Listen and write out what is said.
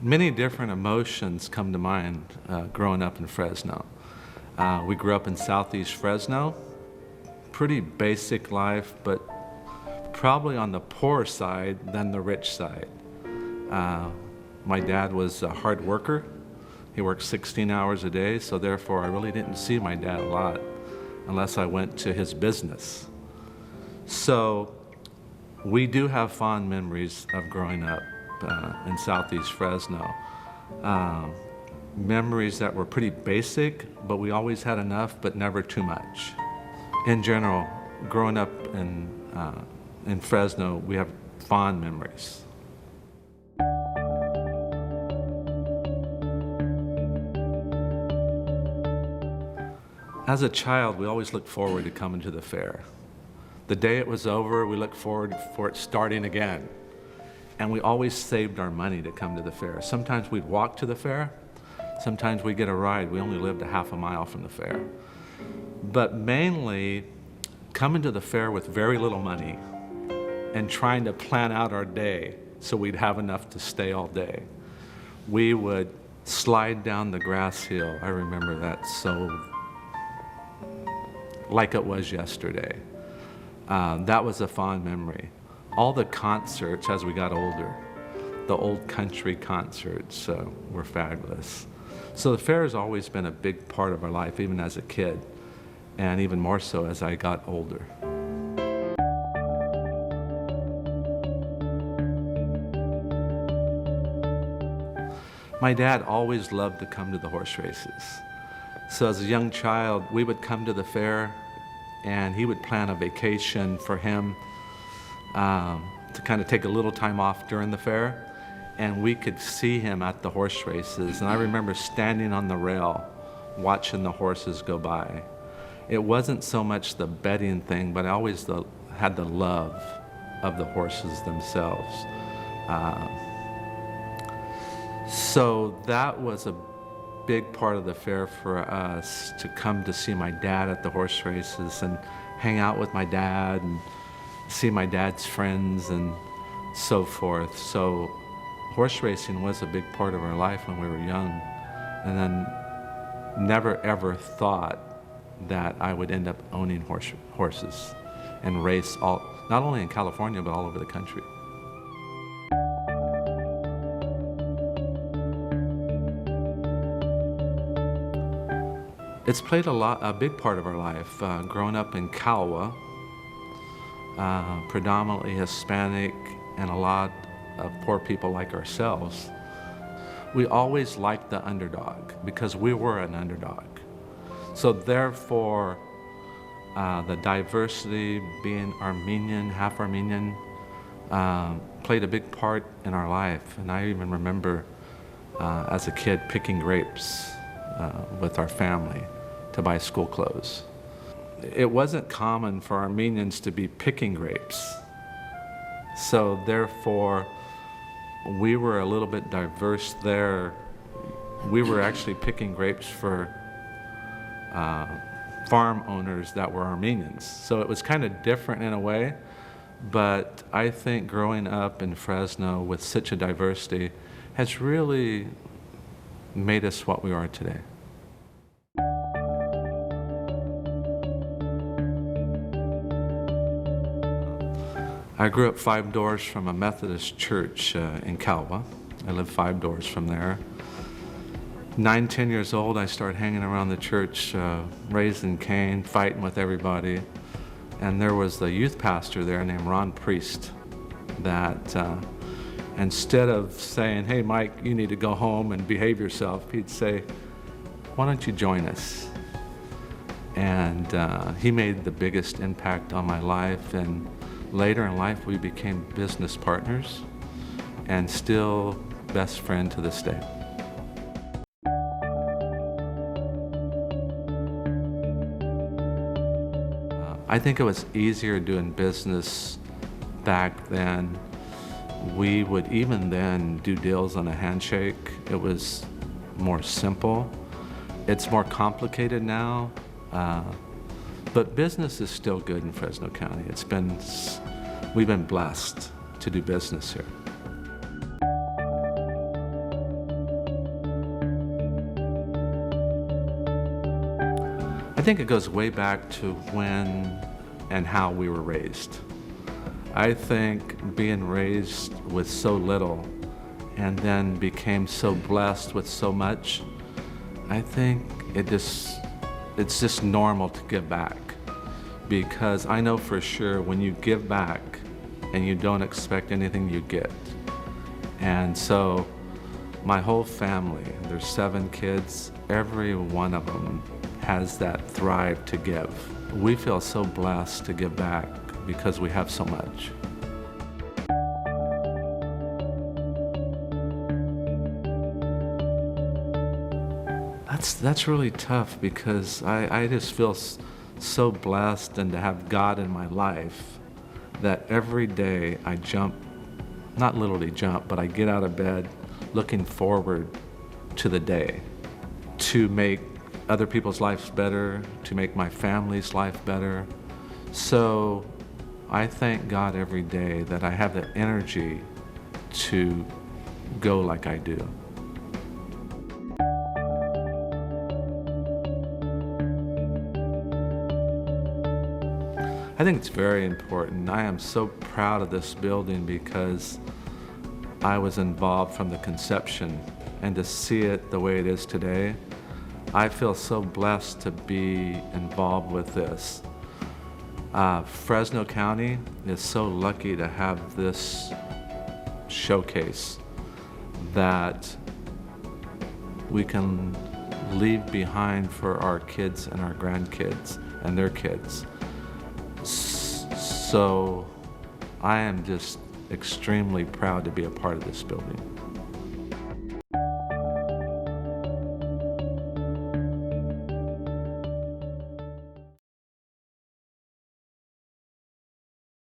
Many different emotions come to mind growing up in Fresno. We grew up in southeast Fresno. Pretty basic life, but probably on the poor side than the rich side. My dad was a hard worker. He worked 16 hours a day, so therefore I really didn't see my dad a lot unless I went to his business. So we do have fond memories of growing up in southeast Fresno. Memories that were pretty basic, but we always had enough, but never too much. In general, growing up in Fresno, we have fond memories. As a child, we always looked forward to coming to the fair. The day it was over, we looked forward for it starting again. And we always saved our money to come to the fair. Sometimes we'd walk to the fair. Sometimes we'd get a ride. We only lived a half a mile from the fair. But mainly, coming to the fair with very little money and trying to plan out our day so we'd have enough to stay all day. We would slide down the grass hill. I remember that so like it was yesterday. That was a fond memory. All the concerts as we got older, the old country concerts were fabulous. So the fair has always been a big part of our life, even as a kid, and even more so as I got older. My dad always loved to come to the horse races. So as a young child, we would come to the fair and he would plan a vacation for him to kind of take a little time off during the fair, and we could see him at the horse races. And I remember standing on the rail watching the horses go by. It wasn't so much the betting thing, but I always had the love of the horses themselves. So that was a big part of the fair for us, to come to see my dad at the horse races and hang out with my dad and see my dad's friends and so forth. So horse racing was a big part of our life when we were young, and then never ever thought that I would end up owning horses and race not only in California but all over the country. It's played a big part of our life. Growing up in Calwa, predominantly Hispanic and a lot of poor people like ourselves, we always liked the underdog because we were an underdog. So therefore, the diversity, being Armenian, half Armenian, played a big part in our life. And I even remember as a kid picking grapes with our family to buy school clothes. It wasn't common for Armenians to be picking grapes. So therefore, we were a little bit diverse there. We were actually picking grapes for farm owners that were Armenians. So it was kind of different in a way, but I think growing up in Fresno with such a diversity has really made us what we are today. I grew up 5 doors from a Methodist church in Calwa. I lived 5 doors from there. 9, 10 years old, I started hanging around the church, raising Cain, fighting with everybody. And there was the youth pastor there named Ron Priest that instead of saying, "Hey, Mike, you need to go home and behave yourself," he'd say, "Why don't you join us?" And he made the biggest impact on my life. And later in life, we became business partners and still best friend to this day. I think it was easier doing business back then. We would even then do deals on a handshake. It was more simple. It's more complicated now. But business is still good in Fresno County. We've been blessed to do business here. think it goes way back to when and how we were raised. I think being raised with so little and then became so blessed with so much, I think it's just normal to give back. Because I know for sure when you give back and you don't expect anything, you get. And so my whole family, there's 7 kids, every one of them has that thrive to give. We feel so blessed to give back because we have so much. That's really tough because I just feel so blessed and to have God in my life that every day I jump, not literally jump, but I get out of bed looking forward to the day to make other people's lives better, to make my family's life better. So I thank God every day that I have the energy to go like I do. I think it's very important. I am so proud of this building because I was involved from the conception, and to see it the way it is today, I feel so blessed to be involved with this. Fresno County is so lucky to have this showcase that we can leave behind for our kids and our grandkids and their kids. So I am just extremely proud to be a part of this building.